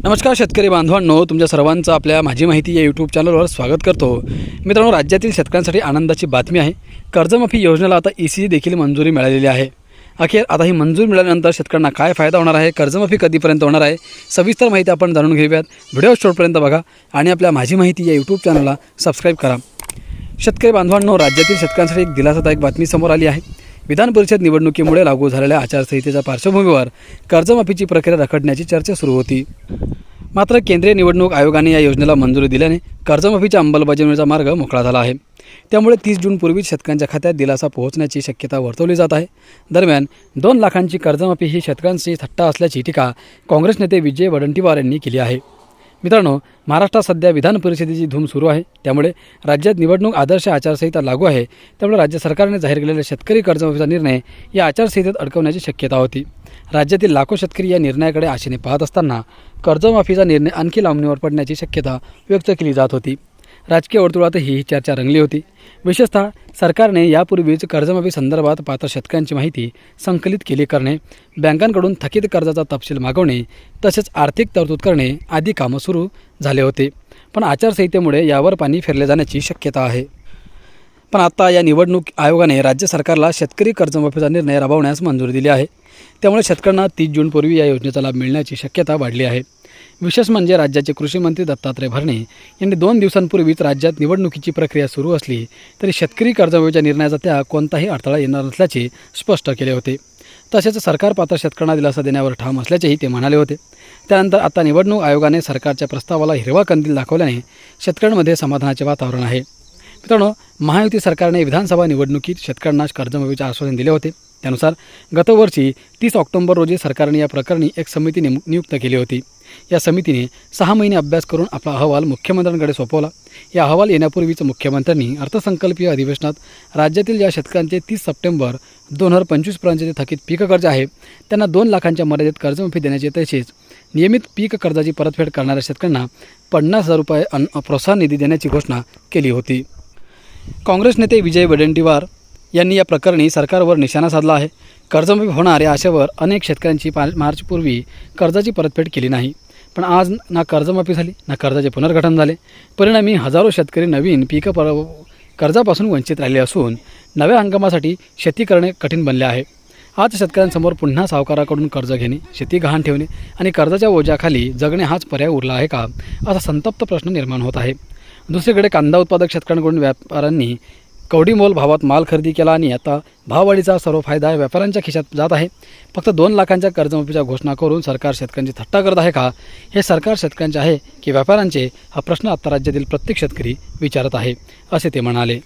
नमस्कार शेतकरी बांधवांनो, तुमच्या सर्वांचं आपल्या माझी माहिती या यूट्यूब चॅनलवर स्वागत करतो। मित्रांनो, राज्यातील शेतकऱ्यांसाठी आनंदाची बातमी आहे। कर्जमाफी योजनेला आता EC देखील मंजुरी मिळालेली आहे। अखेर आता ही मंजुरी मिळाल्यानंतर शेतकऱ्यांना काय फायदा होणार आहे, कर्जमाफी कधीपर्यंत होणार आहे, सविस्तर माहिती आपण जाणून घेऊयात। व्हिडिओ शेवटपर्यंत बघा आणि आपल्या माझी माहिती या यूट्यूब चॅनलला सबस्क्राईब करा। शेतकरी बांधवांनो, राज्यातील शेतकऱ्यांसाठी एक दिलासादायक बातमी समोर आली आहे। विधान परिषद निवडणुकीमुळे लागू झालेल्या आचारसंहितेच्या पार्श्वभूमीवर कर्जमाफीची प्रक्रिया रखडण्याची चर्चा सुरू होती। मात्र केंद्रीय निवडणूक आयोगाने या योजनेला मंजुरी दिल्याने कर्जमाफीच्या अंमलबजावणीचा मार्ग मोकळा झाला आहे। त्यामुळे 30 जूनपूर्वीच शेतकऱ्यांच्या खात्यात दिलासा पोहोचण्याची शक्यता वर्तवली जात आहे। दरम्यान 2 लाखांची कर्जमाफी ही शेतकऱ्यांची थट्टा असल्याची टीका काँग्रेस नेते विजय वडेट्टीवार यांनी केली आहे। मित्रांनो, महाराष्ट्रात सध्या विधान परिषदेची धूम सुरू आहे। त्यामुळे राज्यात निवडणूक आदर्श आचारसंहिता लागू आहे। त्यामुळे राज्य सरकारने जाहीर केलेला शेतकरी कर्जमाफीचा निर्णय या आचारसंहितेत अडकवण्याची शक्यता होती। राज्यातील लाखो शेतकरी या निर्णयाकडे आशेने पाहत असताना कर्जमाफीचा निर्णय आणखी लांबणीवर पडण्याची शक्यता व्यक्त केली जात होती। राजकीय वर्तुळातही ही चर्चा रंगली होती। विशेषतः सरकारने यापूर्वीच कर्जमाफी संदर्भात पात्र शेतकऱ्यांची माहिती संकलित केली करणे, बँकांकडून थकीत कर्जाचा तपशील मागवणे तसेच आर्थिक तरतूद करणे आदी कामं सुरू झाले होते। पण आचारसंहितेमुळे यावर पाणी फिरले जाण्याची शक्यता आहे। पण आता या निवडणूक आयोगाने राज्य सरकारला शेतकरी कर्जमाफीचा निर्णय राबवण्यास मंजुरी दिली आहे। त्यामुळे शेतकऱ्यांना 30 जूनपूर्वी या योजनेचा लाभ मिळण्याची शक्यता वाढली आहे। विशेष म्हणजे राज्याचे कृषी मंत्री दत्तात्रय भरणे यांनी 2 दिवसांपूर्वीच राज्यात निवडणुकीची प्रक्रिया सुरू असली तरी शेतकरी कर्जमाफीच्या निर्णयाचा त्या कोणताही अडथळा येणार नसल्याचे स्पष्ट केले होते। तसेच सरकार पात्र शेतकऱ्यांना दिलासा देण्यावर ठाम असल्याचेही ते म्हणाले होते। त्यानंतर आता निवडणूक आयोगाने सरकारच्या प्रस्तावाला हिरवा कंदील दाखवल्याने शेतकऱ्यांमध्ये समाधानाचे वातावरण आहे। मित्रांनो, महायुती सरकारने विधानसभा निवडणुकीत शेतकऱ्यांना कर्जमाफीचे आश्वासन दिले होते। त्यानुसार गतवर्षी 30 ऑक्टोबर रोजी सरकारने या प्रकरणी एक समिती नियुक्त केली होती। या समितीने 6 महिने अभ्यास करून आपला अहवाल मुख्यमंत्र्यांकडे सोपवला। या अहवाल येण्यापूर्वीच मुख्यमंत्र्यांनी अर्थसंकल्पीय अधिवेशनात राज्यातील ज्या शेतकऱ्यांचे 30 सप्टेंबर 2025 पर्यंतचे थकीत पीक कर्ज आहे त्यांना 2 लाखांच्या मर्यादेत कर्जमाफी देण्याचे तसेच नियमित पीक कर्जाची परतफेड करणाऱ्या शेतकऱ्यांना 50,000 रुपये प्रोत्साहन निधी देण्याची घोषणा केली होती। काँग्रेस नेते विजय वडेट्टीवार यांनी या प्रकरणी सरकारवर निशाणा साधला आहे। कर्जमाफी होणार या आशेवर अनेक शेतकऱ्यांची मार्चपूर्वी कर्जाची परतफेड केली नाही, पण आज ना कर्जमाफी झाली ना कर्जाचे पुनर्गठन झाले। परिणामी हजारो शेतकरी नवीन पीक कर्जापासून वंचित राहिले असून नव्या हंगामासाठी शेती करणे कठीण बनले आहे। आज शेतकऱ्यांसमोर पुन्हा सावकाराकडून कर्ज घेणे, शेती गहाण ठेवणे आणि कर्जाच्या ओझ्याखाली जगणे हाच पर्याय उरला आहे का, असा संतप्त प्रश्न निर्माण होत आहे। दुसरीकडे कांदा उत्पादक शेतकऱ्यांकडून व्यापाऱ्यांनी कवडीमोल भावात माल खरेदी केला आणि आता भाववाढीचा सर्व फायदा व्यापाऱ्यांच्या खिशात जात आहे। फक्त 2 लाखांच्या कर्जमाफीच्या घोषणा करून सरकार शेतकऱ्यांची थट्टा करत आहे का, हे सरकार शेतकऱ्यांचे आहे की व्यापाऱ्यांचे, हा प्रश्न आता राज्यातील प्रत्येक शेतकरी विचारत आहे, असे ते म्हणाले।